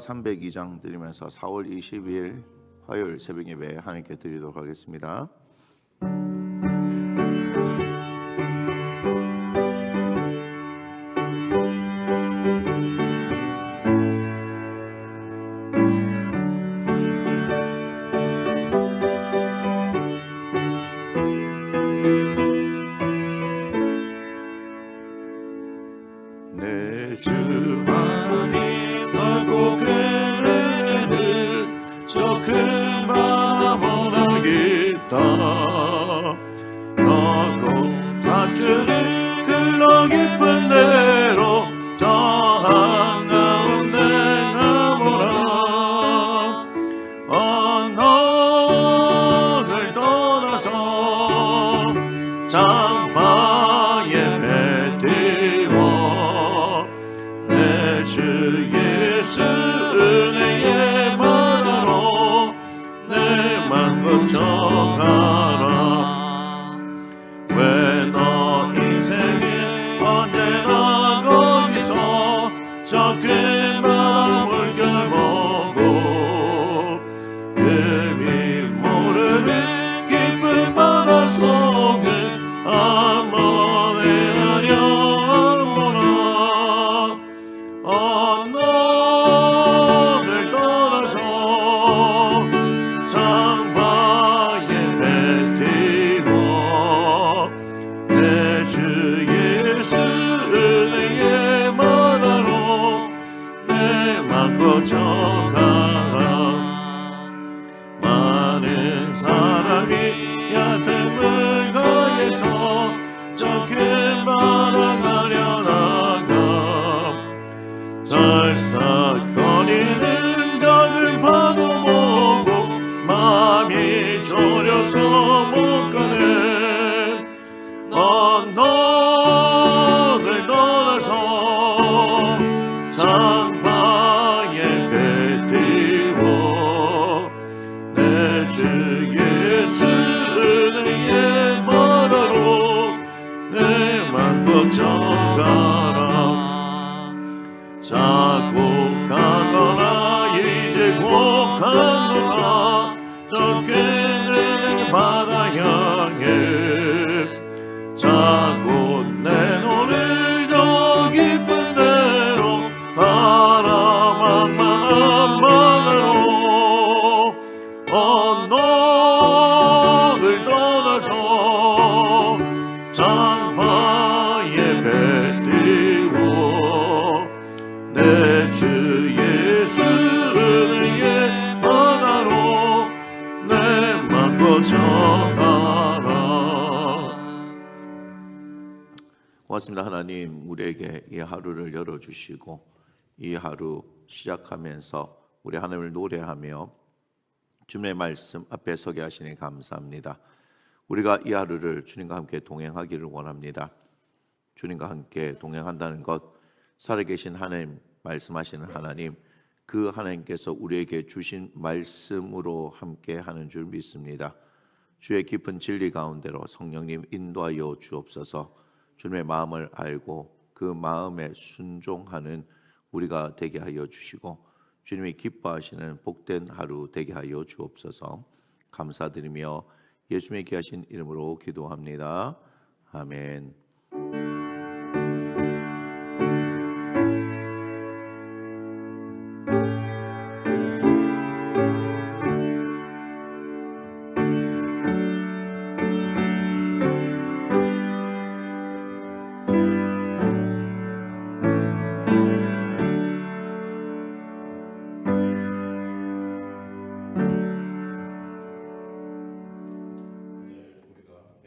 302장 드리면서 4월 20일 화요일 새벽 예배 하나님께 드리도록 하겠습니다. 내 주 하나님 넓고 그르는 저 큰 바다보다 깊다. 너고 다주를 흘러 깊은 대로 저 한가운데 가보라. 언덕을 떠나서 장파에 배 띄워 내 주 예수 은혜의 바다로 내 맘 거쳐가라. 왜 너 인생에 언제나 거기서 저 큰 바다 물결 보고 금이 모르는 깊은 바다 속을 한번 헤아려보라. 언덕을 떠나서 장바에 배 띄워 내 주 예수 은혜의 바다로 내 맘 거쳐가라. 많은 사람이 얕은 물가에서 저 큰 바다 가려나가 절삭거리는 작은 파도 보고 마음이 졸여서 못 가네. 언덕을 떠나서 장파에 배 띄워 내 주 예수 은혜의 바다로 내 맘 거쳐가라. 자고 가거라 이제 곧 가거라 저 큰 바다 향해 자고 내 노를 저 깊은 데로 바라만만한 바다로 언덕을 떠나서 장파에 배 띄워 내 주 예수 은혜의 바다로 내 맘 거쳐가라. 고맙습니다. 하나님, 우리에게 이 하루를 열어주시고 이 하루 시작하면서 우리 하나님을 노래하며 주님의 말씀 앞에 서게 하시니 감사합니다. 우리가 이 하루를 주님과 함께 동행하기를 원합니다. 주님과 함께 동행한다는 것, 살아계신 하나님, 말씀하시는 하나님, 그 하나님께서 우리에게 주신 말씀으로 함께 하는 줄 믿습니다. 주의 깊은 진리 가운데로 성령님 인도하여 주옵소서. 주님의 마음을 알고 그 마음에 순종하는 우리가 되게 하여 주시고 주님이 기뻐하시는 복된 하루 되게 하여 주옵소서. 감사드리며 예수님의 귀하신 이름으로 기도합니다. 아멘.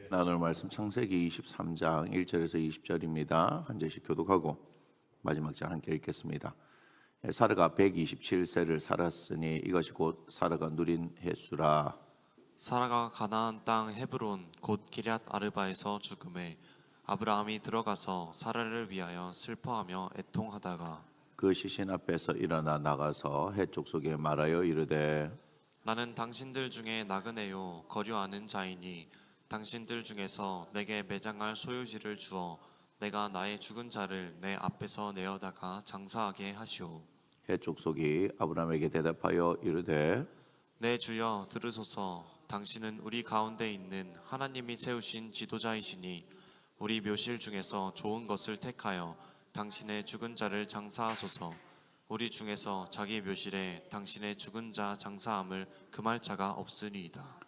나눌 말씀 창세기 23장 1절에서 20절입니다. 한 절씩 교독하고 마지막 절 함께 읽겠습니다. 사라가 127세를 살았으니 이것이 곧 사라가 누린 해수라. 사라가 가나안 땅 헤브론 곧 기럇 아르바에서 죽음에 아브라함이 들어가서 사라를 위하여 슬퍼하며 애통하다가 그 시신 앞에서 일어나 나가서 해 족속에 말하여 이르되 나는 당신들 중에 나그네요 거류하는 자이니 당신들 중에서 내게 매장할 소유지를 주어 내가 나의 죽은 자를 내 앞에서 내어다가 장사하게 하시오. 헷 족속이 아브라함에게 대답하여 이르되 내 주여 들으소서. 당신은 우리 가운데 있는 하나님이 세우신 지도자이시니 우리 묘실 중에서 좋은 것을 택하여 당신의 죽은 자를 장사하소서. 우리 중에서 자기 묘실에 당신의 죽은 자 장사함을 금할 자가 없으리이다.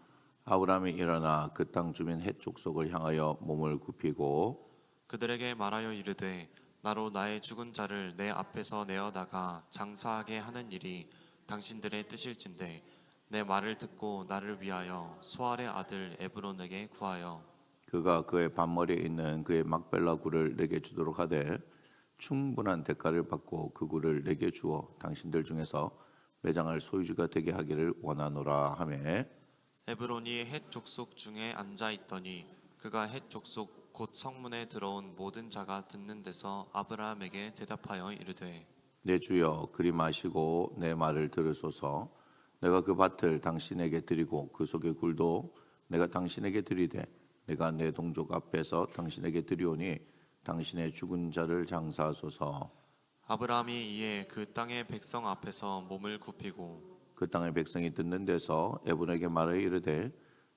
아브라함이 일어나 그 땅 주민 헷 족속을 향하여 몸을 굽히고 그들에게 말하여 이르되 나로 나의 죽은 자를 내 앞에서 내어다가 장사하게 하는 일이 당신들의 뜻일진데 내 말을 듣고 나를 위하여 소알의 아들 에브론에게 구하여 그가 그의 반머리에 있는 그의 막벨라 굴을 내게 주도록 하되 충분한 대가를 받고 그 굴을 내게 주어 당신들 중에서 매장할 소유주가 되게 하기를 원하노라 하매 에브론이 헷 족속 중에 앉아 있더니 그가 헷 족속 곧 성문에 들어온 모든 자가 듣는 데서 아브라함에게 대답하여 이르되 내 주여 그리 마시고 내 말을 들으소서. 내가 그 밭을 당신에게 드리고 그 속의 굴도 내가 당신에게 드리되 내가 내 동족 앞에서 당신에게 드리오니 당신의 죽은 자를 장사하소서. 아브라함이 이에 그 땅의 백성 앞에서 몸을 굽히고 그 땅의 백성이 듣는 데서 에브론에게 말하여 이르되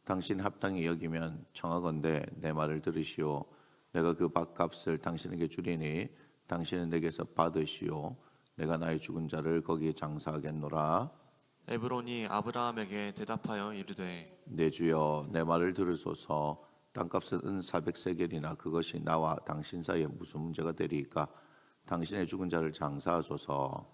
당신 합당히 여기면 청하건대 내 말을 들으시오. 내가 그 밭값을 당신에게 주리니 당신은 내게서 받으시오. 내가 나의 죽은 자를 거기에 장사하겠노라. 에브론이 아브라함에게 대답하여 이르되 내 주여 내 말을 들으소서. 땅값은 은 400세겔이나 그것이 나와 당신 사이에 무슨 문제가 되리이까. 당신의 죽은 자를 장사하소서.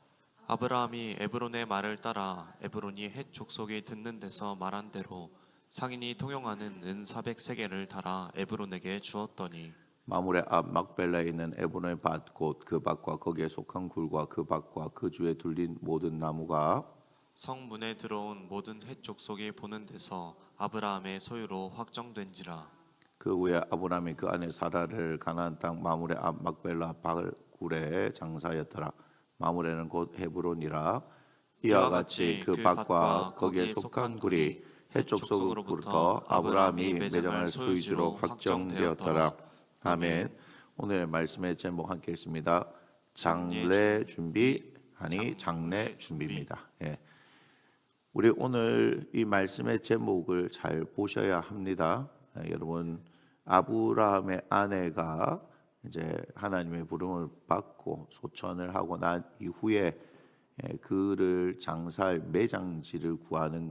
아브라함이 에브론의 말을 따라 에브론이 헷 족속이 듣는 데서 말한 대로 상인이 통용하는 은 400세겔을 달아 에브론에게 주었더니 마물의 앞 막벨라에 있는 에브론의 밭 곧 그 밭과 거기에 속한 굴과 그 밭과 그 주에 둘린 모든 나무가 성문에 들어온 모든 헷 족속이 보는 데서 아브라함의 소유로 확정된지라. 그 후에 아브라함이 그 안에 사라를 가나안 땅 마물의 앞 막벨라 굴에 장사하였더라. 마물에는 곧 헤브론이라. 이와 같이 그 밭과 거기에 속한 굴이 헷 족속으로부터 아브라함이 매장할 소유지로 확정되었더라. 아멘. 오늘 말씀의 제목 함께 읽습니다. 장래 준비하니 장래 준비입니다. 예. 우리 오늘 이 말씀의 제목을 잘 보셔야 합니다. 여러분 아브라함의 아내가 이제 하나님의 부름을 받고 소천을 하고 난 이후에 그를 장사할 매장지를 구하는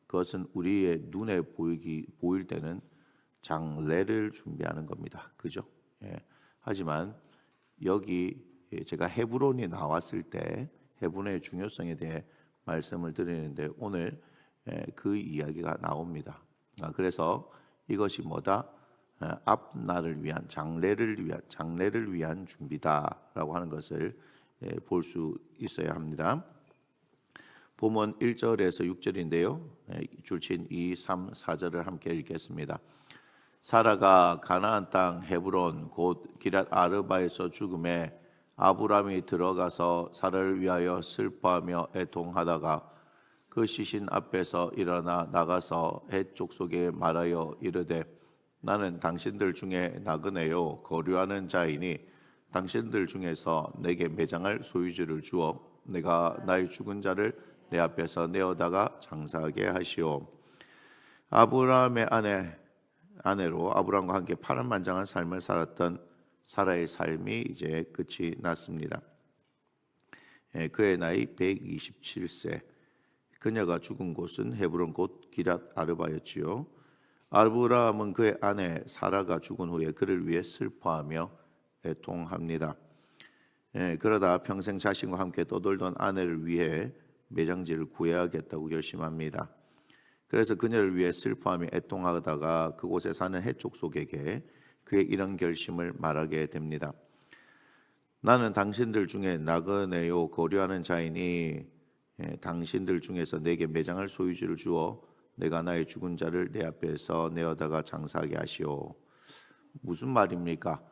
그것은 우리의 눈에 보일 때는 장래를 준비하는 겁니다. 그죠? 예. 하지만 여기 제가 헤브론이 나왔을 때 헤브론의 중요성에 대해 말씀을 드리는데 오늘 그 이야기가 나옵니다. 그래서 이것이 뭐다? 앞날을 위한 장래를 위한 준비다라고 하는 것을 볼 수 있어야 합니다. 본문 1절에서 6절인데요. 줄친 2, 3, 4절을 함께 읽겠습니다. 사라가 가나안 땅 헤브론 곧 기럇 아르바에서 죽음에 아브라함이 들어가서 사라를 위하여 슬퍼하며 애통하다가 그 시신 앞에서 일어나 나가서 헷 족속에 말하여 이르되 나는 당신들 중에 나그네요 거류하는 자이니 당신들 중에서 내게 매장할 소유지를 주어 내가 나의 죽은 자를 내 앞에서 내어다가 장사하게 하시오. 아브라함의 아내로 아브라함과 함께 파란만장한 삶을 살았던 사라의 삶이 이제 끝이 났습니다. 그의 나이 127세. 그녀가 죽은 곳은 헤브론 곧 기럇 아르바였지요. 아브라함은 그의 아내 사라가 죽은 후에 그를 위해 슬퍼하며 애통합니다. 그러다 평생 자신과 함께 떠돌던 아내를 위해 매장지를 구해야겠다고 결심합니다. 그래서 그녀를 위해 슬퍼하며 애통하다가 그곳에 사는 헷 족속에게 그의 이런 결심을 말하게 됩니다. 나는 당신들 중에 나그네요 거류하는 자이니 당신들 중에서 내게 매장할 소유지를 주어 내가 나의 죽은 자를 내 앞에서 내어다가 장사하게 하시오. 무슨 말입니까?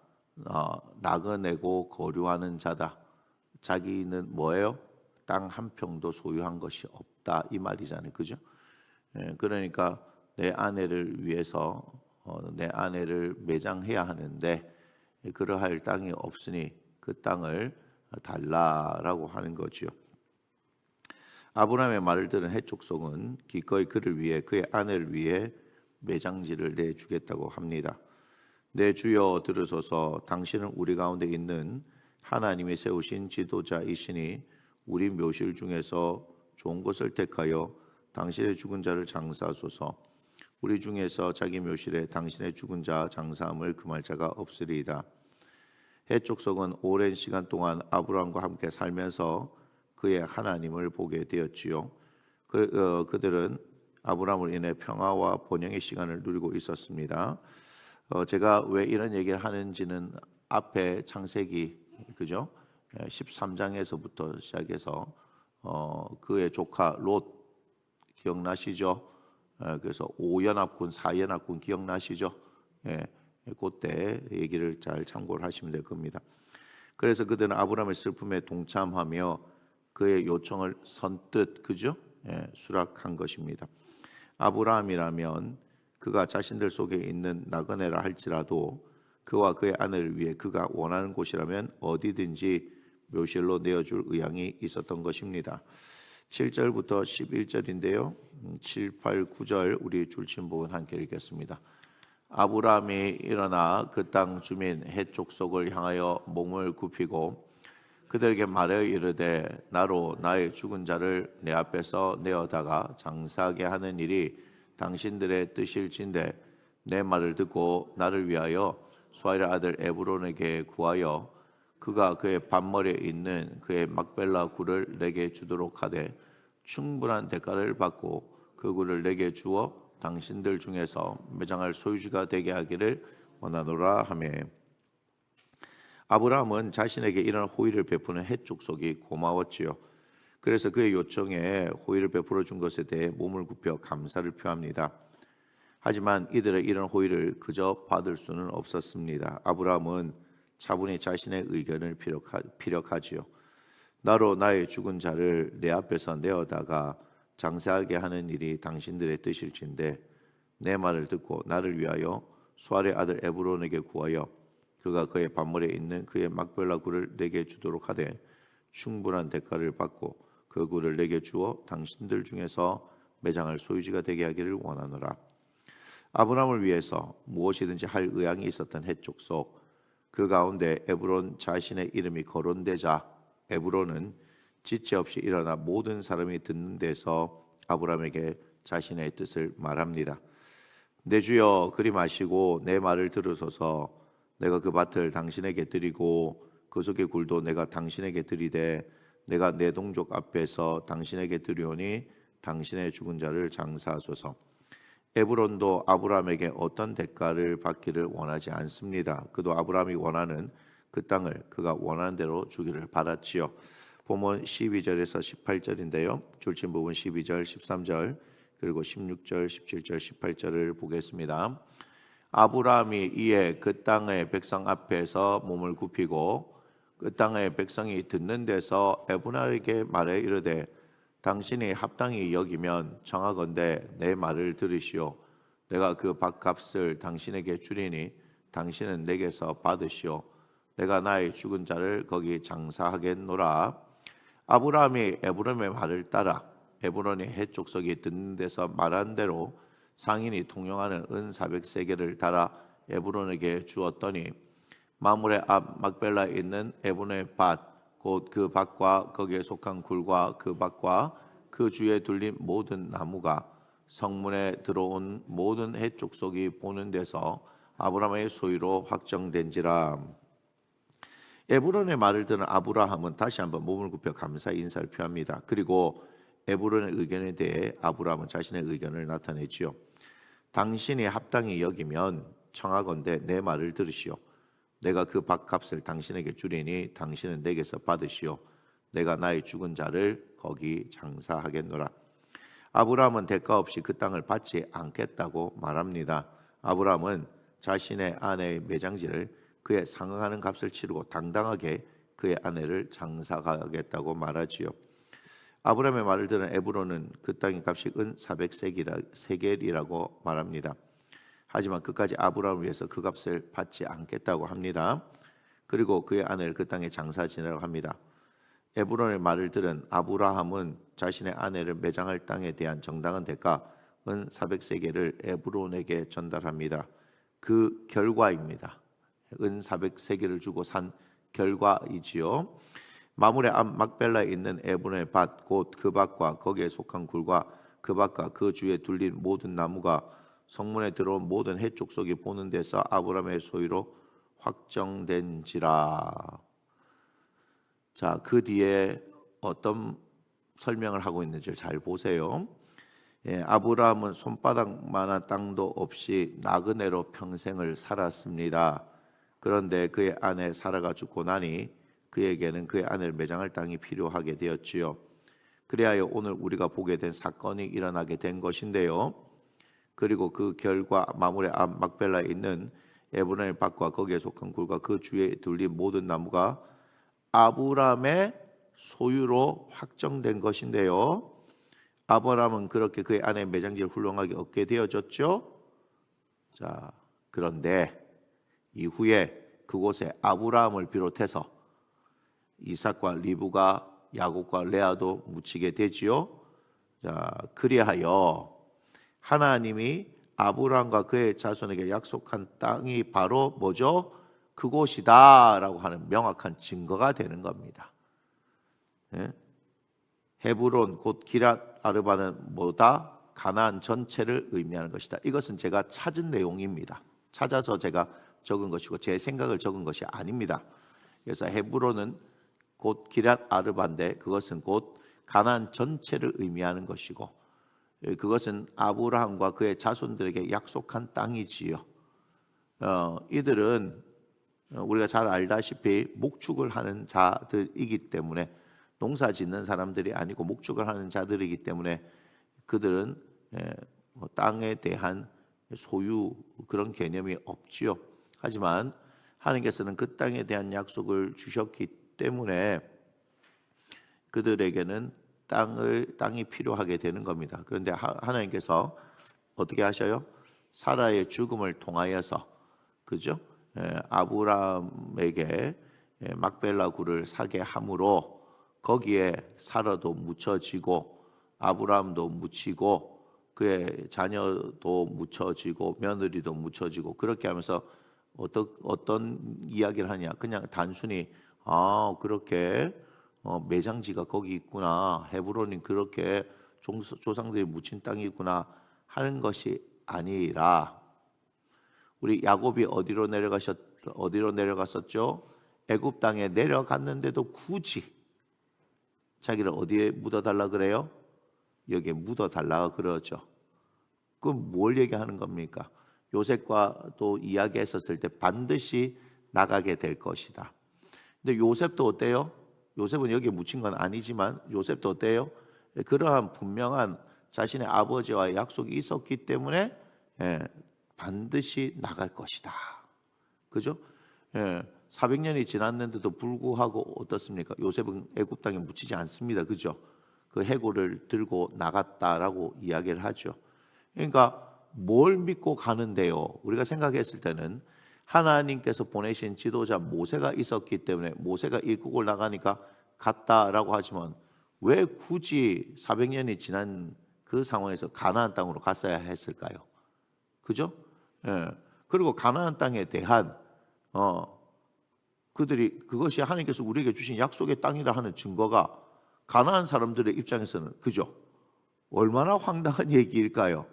나그네고 거류하는 자다. 자기는 뭐예요? 땅 한 평도 소유한 것이 없다 이 말이잖아요. 그죠? 그러니까 내 아내를 위해서 내 아내를 매장해야 하는데 그러할 땅이 없으니 그 땅을 달라라고 하는 거지요. 아브라함의 말을 들은 헷 족속은 기꺼이 그를 위해 그의 아내를 위해 매장지를 내주겠다고 합니다. 내 주여 들으소서. 당신은 우리 가운데 있는 하나님이 세우신 지도자이시니 우리 묘실 중에서 좋은 것을 택하여 당신의 죽은 자를 장사하소서. 우리 중에서 자기 묘실에 당신의 죽은 자 장사함을 금할 자가 없으리이다. 헷 족속은 오랜 시간 동안 아브라함과 함께 살면서 그의 하나님을 보게 되었지요. 그들은 아브라함으로 인해 평화와 번영의 시간을 누리고 있었습니다. 제가 왜 이런 얘기를 하는지는 앞에 창세기 그죠? 13장에서부터 시작해서 그의 조카 롯 기억나시죠? 그래서 5연합군, 4연합군 기억나시죠? 예, 그때 얘기를 잘 참고를 하시면 될 겁니다. 그래서 그들은 아브라함의 슬픔에 동참하며 그의 요청을 선뜻 그죠? 수락한 것입니다. 아브라함이라면 그가 자신들 속에 있는 나그네라 할지라도 그와 그의 아내를 위해 그가 원하는 곳이라면 어디든지 묘실로 내어줄 의향이 있었던 것입니다. 7절부터 11절인데요. 7, 8, 9절 우리 줄친 부분 함께 읽겠습니다. 아브라함이 일어나 그 땅 주민 헷 족속을 향하여 몸을 굽히고 그들에게 말하여 이르되 나로 나의 죽은 자를 내 앞에서 내어다가 장사하게 하는 일이 당신들의 뜻일진데 내 말을 듣고 나를 위하여 수아의 아들 에브론에게 구하여 그가 그의 반머리에 있는 그의 막벨라 굴을 내게 주도록 하되 충분한 대가를 받고 그 굴을 내게 주어 당신들 중에서 매장할 소유주가 되게 하기를 원하노라 하며 아브라함은 자신에게 이런 호의를 베푸는 헷 족속이 고마웠지요. 그래서 그의 요청에 호의를 베풀어 준 것에 대해 몸을 굽혀 감사를 표합니다. 하지만 이들의 이런 호의를 그저 받을 수는 없었습니다. 아브라함은 차분히 자신의 의견을 피력하지요. 나로 나의 죽은 자를 내 앞에서 내어다가 장사하게 하는 일이 당신들의 뜻일진데 내 말을 듣고 나를 위하여 수알의 아들 에브론에게 구하여 그가 그의 반머리에 있는 그의 막벨라 굴을 내게 주도록 하되 충분한 대가를 받고 그 굴을 내게 주어 당신들 중에서 매장할 소유지가 되게 하기를 원하노라. 아브라함을 위해서 무엇이든지 할 의향이 있었던 헷 족속 그 가운데 에브론 자신의 이름이 거론되자 에브론은 지체 없이 일어나 모든 사람이 듣는 데서 아브라함에게 자신의 뜻을 말합니다. 내 주여 그리 마시고 내 말을 들으소서. 내가 그 밭을 당신에게 드리고 그 속의 굴도 내가 당신에게 드리되 내가 내 동족 앞에서 당신에게 드리오니 당신의 죽은 자를 장사하소서. 에브론도 아브라함에게 어떤 대가를 받기를 원하지 않습니다. 그도 아브라함이 원하는 그 땅을 그가 원하는 대로 주기를 바랐지요. 본문 12절에서 18절인데요. 줄친 부분 12절, 13절 그리고 16절, 17절, 18절을 보겠습니다. 아브라함이 이에 그 땅의 백성 앞에서 몸을 굽히고 그 땅의 백성이 듣는 데서 에브론에게 말해 이르되 당신이 합당히 여기면 청하건대 내 말을 들으시오. 내가 그 밭값을 당신에게 주리니 당신은 내게서 받으시오. 내가 나의 죽은 자를 거기 장사하겠노라. 아브라함이 에브론의 말을 따라 에브론이 헷 족속이 듣는 데서 말한 대로 상인이 통용하는 은 400세겔을 달아 에브론에게 주었더니 마물의 앞 막벨라에 있는 에브론의 밭 곧 그 밭과 거기에 속한 굴과 그 밭과 그 주위에 둘린 모든 나무가 성문에 들어온 모든 헷 족속이 보는 데서 아브라함의 소유로 확정된지라. 에브론의 말을 듣는 아브라함은 다시 한번 몸을 굽혀 감사의 인사를 표합니다. 그리고 에브론의 의견에 대해 아브라함은 자신의 의견을 나타내지요. 당신이 합당히 여기면 청하건대 내 말을 들으시오. 내가 그 밭값을 당신에게 주리니 당신은 내게서 받으시오. 내가 나의 죽은 자를 거기 장사하겠노라. 아브라함은 대가 없이 그 땅을 받지 않겠다고 말합니다. 아브라함은 자신의 아내의 매장지를 그에 상응하는 값을 치르고 당당하게 그의 아내를 장사하겠다고 말하지요. 아브라함의 말을 들은 에브론은 그 땅의 값이 은 400세겔이라고 말합니다. 하지만 끝까지 아브라함을 위해서 그 값을 받지 않겠다고 합니다. 그리고 그의 아내를 그 땅에 장사 지내라고 합니다. 에브론의 말을 들은 아브라함은 자신의 아내를 매장할 땅에 대한 정당한 대가 은 400세겔을 에브론에게 전달합니다. 그 결과입니다. 은 400세겔을 주고 산 결과이지요. 마물의 앞 막벨라에 있는 에브론의 밭 곧 그 밭과 거기에 속한 굴과 그 밭과 그 주위에 둘린 모든 나무가 성문에 들어온 모든 해쪽 속이 보는 데서 아브라함의 소유로 확정된지라. 자, 그 뒤에 어떤 설명을 하고 있는지 잘 보세요. 아브라함은 손바닥만한 땅도 없이 나그네로 평생을 살았습니다. 그런데 그의 아내 사라가 죽고 나니 그에게는 그의 아내를 매장할 땅이 필요하게 되었지요. 그래야 오늘 우리가 보게 된 사건이 일어나게 된 것인데요. 그리고 그 결과 마물의 앞 막벨라에 있는 에브론의 밭과 거기에 속한 굴과 그 주위에 둘린 모든 나무가 아브라함의 소유로 확정된 것인데요. 아브라함은 그렇게 그의 아내의 매장지를 훌륭하게 얻게 되어졌죠. 자, 그런데 이후에 그곳에 아브라함을 비롯해서 이삭과 리브가 야곱과 레아도 묻히게 되지요. 자, 그리하여 하나님이 아브라함과 그의 자손에게 약속한 땅이 바로 뭐죠? 그곳이다라고 하는 명확한 증거가 되는 겁니다. 헤브론 곧 기랏 아르바는 뭐다? 가나안 전체를 의미하는 것이다. 이것은 제가 찾은 내용입니다. 찾아서 제가 적은 것이고 제 생각을 적은 것이 아닙니다. 그래서 헤브론은 곧 기랏 아르바인데 그것은 곧 가나안 전체를 의미하는 것이고 그것은 아브라함과 그의 자손들에게 약속한 땅이지요. 이들은 우리가 잘 알다시피 목축을 하는 자들이기 때문에 농사 짓는 사람들이 아니고 목축을 하는 자들이기 때문에 그들은 땅에 대한 소유 그런 개념이 없지요. 하지만 하나님께서는 그 땅에 대한 약속을 주셨기 때문에 그들에게는 땅이 필요하게 되는 겁니다. 그런데 하나님께서 어떻게 하셔요? 사라의 죽음을 통하여서 그죠? 아브라함에게 막벨라 굴을 사게 함으로 거기에 사라도 묻혀지고 아브라함도 묻히고 그의 자녀도 묻혀지고 며느리도 묻혀지고 그렇게 하면서 어떤 이야기를 하냐? 그냥 단순히 그렇게 매장지가 거기 있구나. 헤브론이 그렇게 조상들이 묻힌 땅이구나 하는 것이 아니라 우리 야곱이 어디로 내려갔었죠? 애굽 땅에 내려갔는데도 굳이 자기를 어디에 묻어달라 그래요? 여기에 묻어달라 그러죠. 그럼 뭘 얘기하는 겁니까? 요셉과 또 이야기했었을 때 반드시 나가게 될 것이다. 근데 요셉도 어때요? 요셉은 여기에 묻힌 건 아니지만 요셉도 어때요? 그러한 분명한 자신의 아버지와 약속이 있었기 때문에 반드시 나갈 것이다. 그죠? 400년이 지났는데도 불구하고 어떻습니까? 요셉은 애굽 땅에 묻히지 않습니다. 그죠? 그 해골을 들고 나갔다라고 이야기를 하죠. 그러니까 뭘 믿고 가는데요? 우리가 생각했을 때는 하나님께서 보내신 지도자 모세가 있었기 때문에 모세가 일국을 나가니까 갔다라고 하지만 왜 굳이 400년이 지난 그 상황에서 가나안 땅으로 갔어야 했을까요? 그죠? 그리고 가나안 땅에 대한 그것이 하나님께서 우리에게 주신 약속의 땅이라 하는 증거가 가나안 사람들의 입장에서는 그죠? 얼마나 황당한 얘기일까요?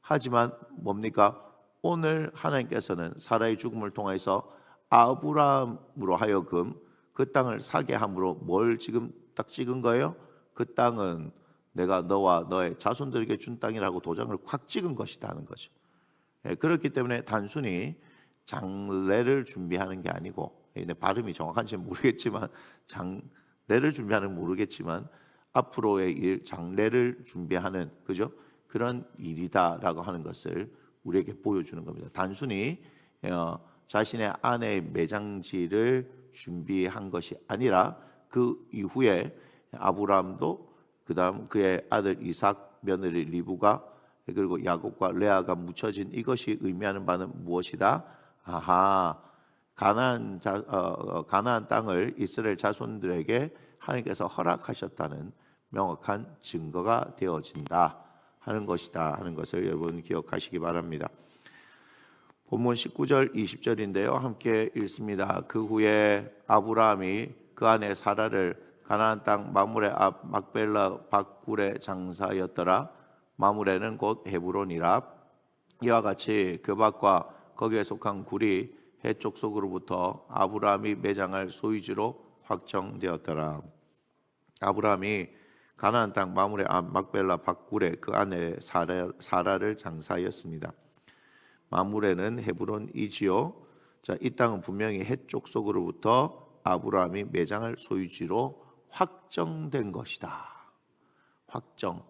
하지만 뭡니까? 오늘 하나님께서는 사라의 죽음을 통해서 아브라함으로 하여금 그 땅을 사게 함으로 뭘 지금 딱 찍은 거예요? 그 땅은 내가 너와 너의 자손들에게 준 땅이라고 도장을 확 찍은 것이다 하는 거죠. 그렇기 때문에 단순히 장례를 준비하는 게 아니고 발음이 정확한지 모르겠지만 장례를 준비하는 모르겠지만 앞으로의 일 장례를 준비하는 그죠? 그런 일이다라고 하는 것을 우리에게 보여주는 겁니다. 단순히 자신의 아내의 매장지를 준비한 것이 아니라 그 이후에 아브라함도 그다음 그의 아들 이삭 며느리 리브가 그리고 야곱과 레아가 묻혀진 이것이 의미하는 바는 무엇이다? 가나안 땅을 이스라엘 자손들에게 하나님께서 허락하셨다는 명확한 증거가 되어진다 하는 것이다 하는 것을 여러분 기억하시기 바랍니다. 본문 19절 20절인데요. 함께 읽습니다. 그 후에 아브라함이 그 아내 사라를 가나안 땅 마므레 앞 막벨라 밭굴의 장사였더라. 마므레는 곧 헤브론이라. 이와 같이 그 밭과 거기에 속한 굴이 해쪽 속으로부터 아브라함이 매장할 소유지로 확정되었더라. 아브라함이 가나안 땅 마므레 앞 막벨라 밭굴에 그 아내 사라를 장사하였습니다. 마므레는 헤브론이지요. 자, 이 땅은 분명히 해쪽 속으로부터 아브라함이 매장할 소유지로 확정된 것이다. 확정.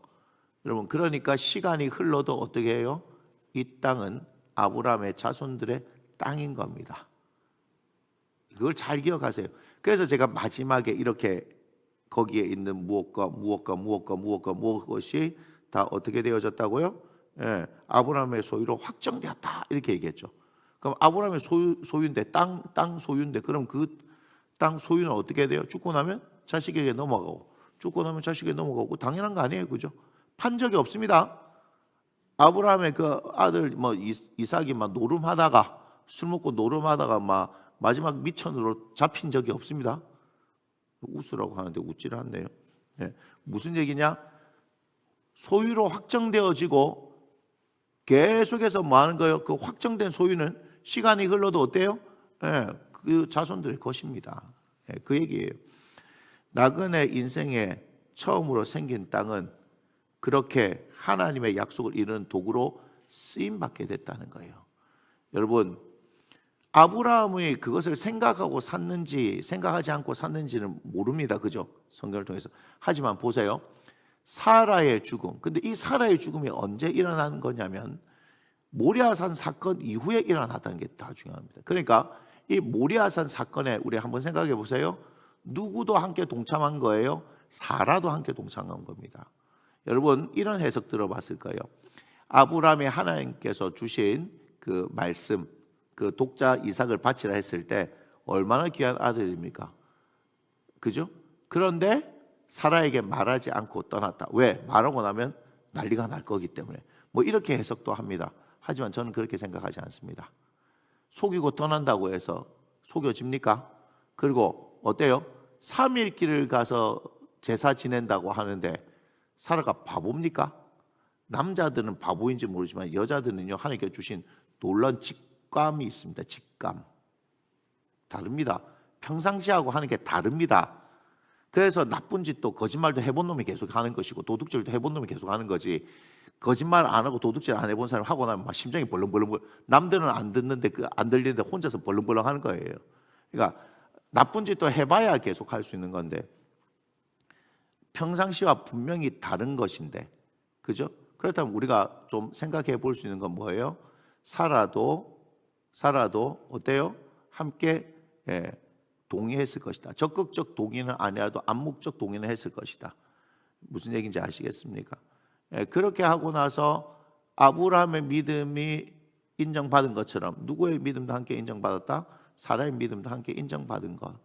여러분, 그러니까 시간이 흘러도 어떻게 해요? 이 땅은 아브라함의 자손들의 땅인 겁니다. 그걸 잘 기억하세요. 그래서 제가 마지막에 이렇게 거기에 있는 무엇이 다 어떻게 되어졌다고요? 예, 아브라함의 소유로 확정되었다 이렇게 얘기했죠. 그럼 아브라함의 소유인데 땅 소유인데 그럼 그 땅 소유는 어떻게 돼요? 죽고 나면 자식에게 넘어가고 죽고 나면 자식에게 넘어가고 당연한 거 아니에요, 그죠? 판 적이 없습니다. 아브라함의 그 아들 이삭이 막 노름하다가 술 먹고 노름하다가 막 마지막 미천으로 잡힌 적이 없습니다. 웃으라고 하는데 웃지를 않네요. 예, 무슨 얘기냐? 소유로 확정되어지고 계속해서 뭐 하는 거예요? 그 확정된 소유는 시간이 흘러도 어때요? 예, 그 자손들의 것입니다. 예, 그 얘기예요. 나그네 인생에 처음으로 생긴 땅은 그렇게 하나님의 약속을 이루는 도구로 쓰임 받게 됐다는 거예요. 여러분, 아브라함이 그것을 생각하고 샀는지 생각하지 않고 샀는지는 모릅니다. 그죠? 성경을 통해서. 하지만 보세요. 사라의 죽음. 근데 이 사라의 죽음이 언제 일어나는 거냐면 모리아산 사건 이후에 일어났다는 게 다 중요합니다. 그러니까 이 모리아산 사건에 우리 한번 생각해 보세요. 누구도 함께 동참한 거예요? 사라도 함께 동참한 겁니다. 여러분, 이런 해석 들어봤을 거예요. 아브라함이 하나님께서 주신 그 말씀, 그 독자 이삭을 바치라 했을 때 얼마나 귀한 아들입니까? 그죠? 그런데 사라에게 말하지 않고 떠났다. 왜? 말하고 나면 난리가 날 거기 때문에. 뭐 이렇게 해석도 합니다. 하지만 저는 그렇게 생각하지 않습니다. 속이고 떠난다고 해서 속여집니까? 그리고 어때요? 3일 길을 가서 제사 지낸다고 하는데 사라가 바보입니까? 남자들은 바보인지 모르지만 여자들은요, 하나님께 주신 놀라운 직감이 있습니다. 직감. 다릅니다. 평상시하고 하는 게 다릅니다. 그래서 나쁜 짓도 거짓말도 해본 놈이 계속 하는 것이고 도둑질도 해본 놈이 계속 하는 거지. 거짓말 안 하고 도둑질 안 해본 사람 하고 나면 막 심장이 벌렁벌렁. 남들은 안 듣는데 안 들리는데 혼자서 벌렁벌렁 하는 거예요. 그러니까 나쁜 짓도 해봐야 계속 할 수 있는 건데 평상시와 분명히 다른 것인데, 그죠? 그렇다면 우리가 좀 생각해 볼 수 있는 건 뭐예요? 사라도 어때요? 함께 동의했을 것이다. 적극적 동의는 아니라도 암묵적 동의는 했을 것이다. 무슨 얘기인지 아시겠습니까? 그렇게 하고 나서 아브라함의 믿음이 인정받은 것처럼 누구의 믿음도 함께 인정받았다? 사라의 믿음도 함께 인정받은 것.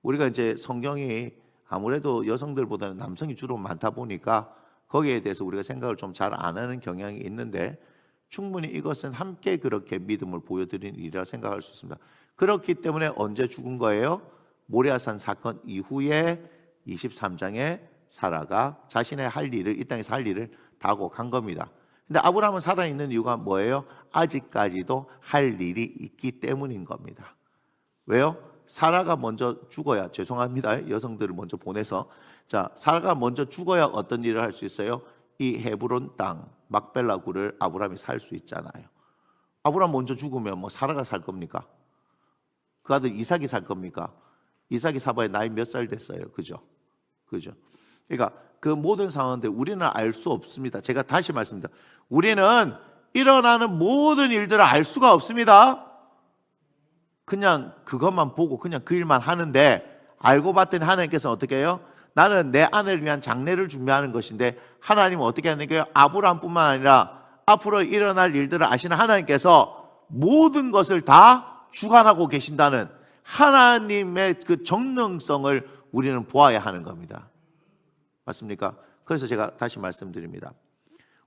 우리가 이제 성경이 아무래도 여성들보다는 남성이 주로 많다 보니까 거기에 대해서 우리가 생각을 좀 잘 안 하는 경향이 있는데 충분히 이것은 함께 그렇게 믿음을 보여드린 일이라 생각할 수 있습니다. 그렇기 때문에 언제 죽은 거예요? 모리아산 사건 이후에 23장에 사라가 자신의 할 일을 이 땅에서 할 일을 다 하고 간 겁니다. 근데 아브라함은 살아있는 이유가 뭐예요? 아직까지도 할 일이 있기 때문인 겁니다. 왜요? 사라가 먼저 죽어야, 죄송합니다, 여성들을 먼저 보내서, 자, 사라가 먼저 죽어야 어떤 일을 할 수 있어요? 이 헤브론 땅 막벨라 굴을 아브라함이 살 수 있잖아요. 아브라함 먼저 죽으면 뭐 사라가 살 겁니까? 그 아들 이삭이 살 겁니까? 이삭이 사봐야 나이 몇 살 됐어요. 그죠? 그러니까 그 모든 상황인데 우리는 알 수 없습니다. 제가 다시 말씀드립니다. 우리는 일어나는 모든 일들을 알 수가 없습니다. 그냥 그것만 보고 그냥 그 일만 하는데 알고 봤더니 하나님께서 어떻게 해요? 나는 내 아내를 위한 장례를 준비하는 것인데 하나님은 어떻게 하는 거예요? 아브라함뿐만 아니라 앞으로 일어날 일들을 아시는 하나님께서 모든 것을 다 주관하고 계신다는 하나님의 그 정능성을 우리는 보아야 하는 겁니다. 맞습니까? 그래서 제가 다시 말씀드립니다.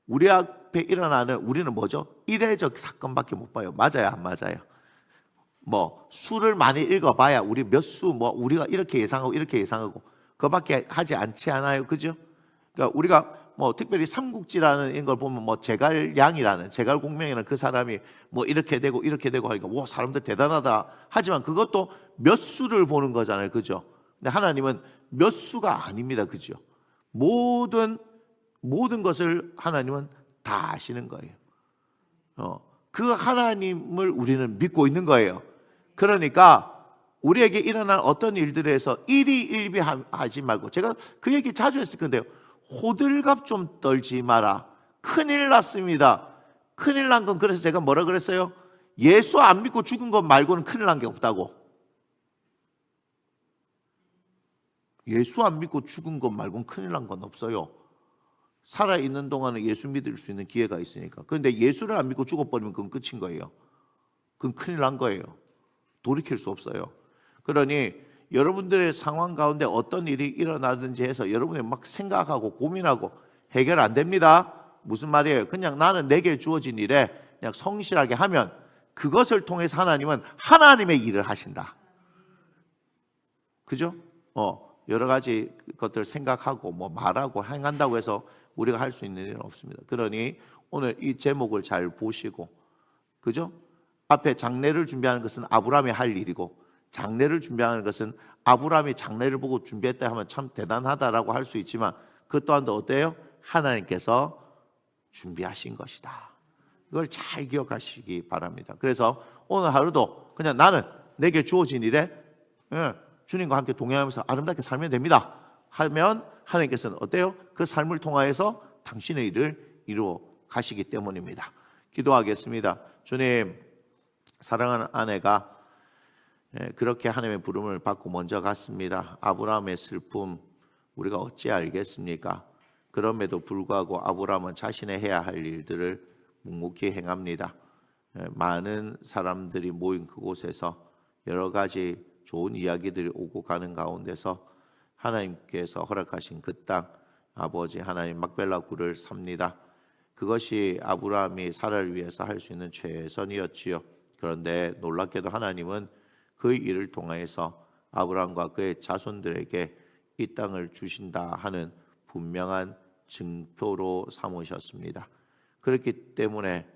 우리 앞에 일어나는 우리는 뭐죠? 이례적 사건밖에 못 봐요. 맞아요, 안 맞아요? 뭐 수를 많이 읽어봐야 우리 몇 수 뭐 우리가 이렇게 예상하고 이렇게 예상하고 그밖에 하지 않지 않아요, 그죠? 그러니까 우리가 뭐 특별히 삼국지라는 걸 보면 뭐 제갈량이라는 제갈공명이라는 그 사람이 뭐 이렇게 되고 하니까 와 사람들 대단하다. 하지만 그것도 몇 수를 보는 거잖아요, 그죠? 근데 하나님은 몇 수가 아닙니다, 그죠? 모든 것을 하나님은 다 아시는 거예요. 그 하나님을 우리는 믿고 있는 거예요. 그러니까 우리에게 일어난 어떤 일들에서 일희일비하지 말고, 제가 그 얘기 자주 했을 건데요. 호들갑 좀 떨지 마라. 큰일 났습니다. 큰일 난 건, 그래서 제가 뭐라 그랬어요? 예수 안 믿고 죽은 것 말고는 큰일 난 게 없다고. 예수 안 믿고 죽은 것 말고는 큰일 난 건 없어요. 살아있는 동안은 예수 믿을 수 있는 기회가 있으니까. 그런데 예수를 안 믿고 죽어버리면 그건 끝인 거예요. 그건 큰일 난 거예요. 돌이킬 수 없어요. 그러니 여러분들의 상황 가운데 어떤 일이 일어나든지 해서 여러분이 막 생각하고 고민하고 해결 안 됩니다. 무슨 말이에요? 그냥 나는 내게 주어진 일에 그냥 성실하게 하면 그것을 통해서 하나님은 하나님의 일을 하신다. 그죠? 여러 가지 것들 생각하고 뭐 말하고 행한다고 해서 우리가 할 수 있는 일은 없습니다. 그러니 오늘 이 제목을 잘 보시고, 그죠? 앞에 장례를 준비하는 것은 아브라함이 할 일이고, 장례를 준비하는 것은 아브라함이 장례를 보고 준비했다 하면 참 대단하다라고 할 수 있지만 그 또한도 어때요? 하나님께서 준비하신 것이다. 이걸 잘 기억하시기 바랍니다. 그래서 오늘 하루도 그냥 나는 내게 주어진 일에 주님과 함께 동행하면서 아름답게 살면 됩니다 하면 하나님께서는 어때요? 그 삶을 통하여서 당신의 일을 이루어 가시기 때문입니다. 기도하겠습니다. 주님, 사랑하는 아내가 그렇게 하나님의 부름을 받고 먼저 갔습니다. 아브라함의 슬픔 우리가 어찌 알겠습니까? 그럼에도 불구하고 아브라함은 자신의 해야 할 일들을 묵묵히 행합니다. 많은 사람들이 모인 그곳에서 여러 가지 좋은 이야기들이 오고 가는 가운데서 하나님께서 허락하신 그 땅, 아버지 하나님 막벨라 굴을 삽니다. 그것이 아브라함이 사라를 위해서 할 수 있는 최선이었지요. 그런데 놀랍게도 하나님은 그 일을 통해서 아브라함과 그의 자손들에게 이 땅을 주신다 하는 분명한 증표로 삼으셨습니다. 그렇기 때문에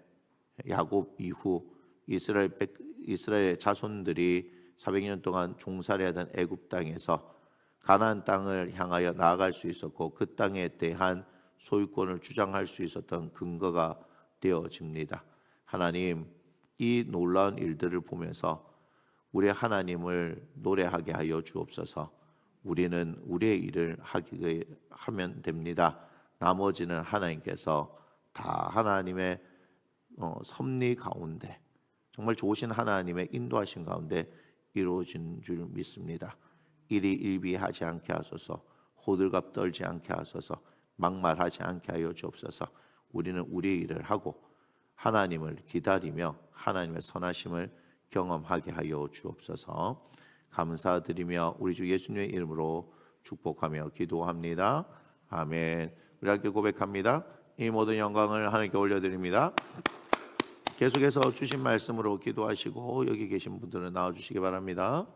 야곱 이후 이스라엘의 자손들이 400년 동안 종살이하던 애굽 땅에서 가나안 땅을 향하여 나아갈 수 있었고, 그 땅에 대한 소유권을 주장할 수 있었던 근거가 되어집니다. 하나님, 이 놀라운 일들을 보면서 우리 하나님을 노래하게 하여 주옵소서. 우리는 우리의 일을 하면 됩니다. 나머지는 하나님께서 다 하나님의 섭리 가운데, 정말 좋으신 하나님의 인도하신 가운데 이루어진 줄 믿습니다. 일희일비하지 않게 하소서. 호들갑 떨지 않게 하소서. 막말하지 않게 하여 주옵소서. 우리는 우리의 일을 하고 하나님을 기다리며 하나님의 선하심을 경험하게 하여 주옵소서. 감사드리며 우리 주 예수님의 이름으로 축복하며 기도합니다. 아멘. 우리 함께 고백합니다. 이 모든 영광을 하나님께 올려드립니다. 계속해서 주신 말씀으로 기도하시고 여기 계신 분들은 나와주시기 바랍니다.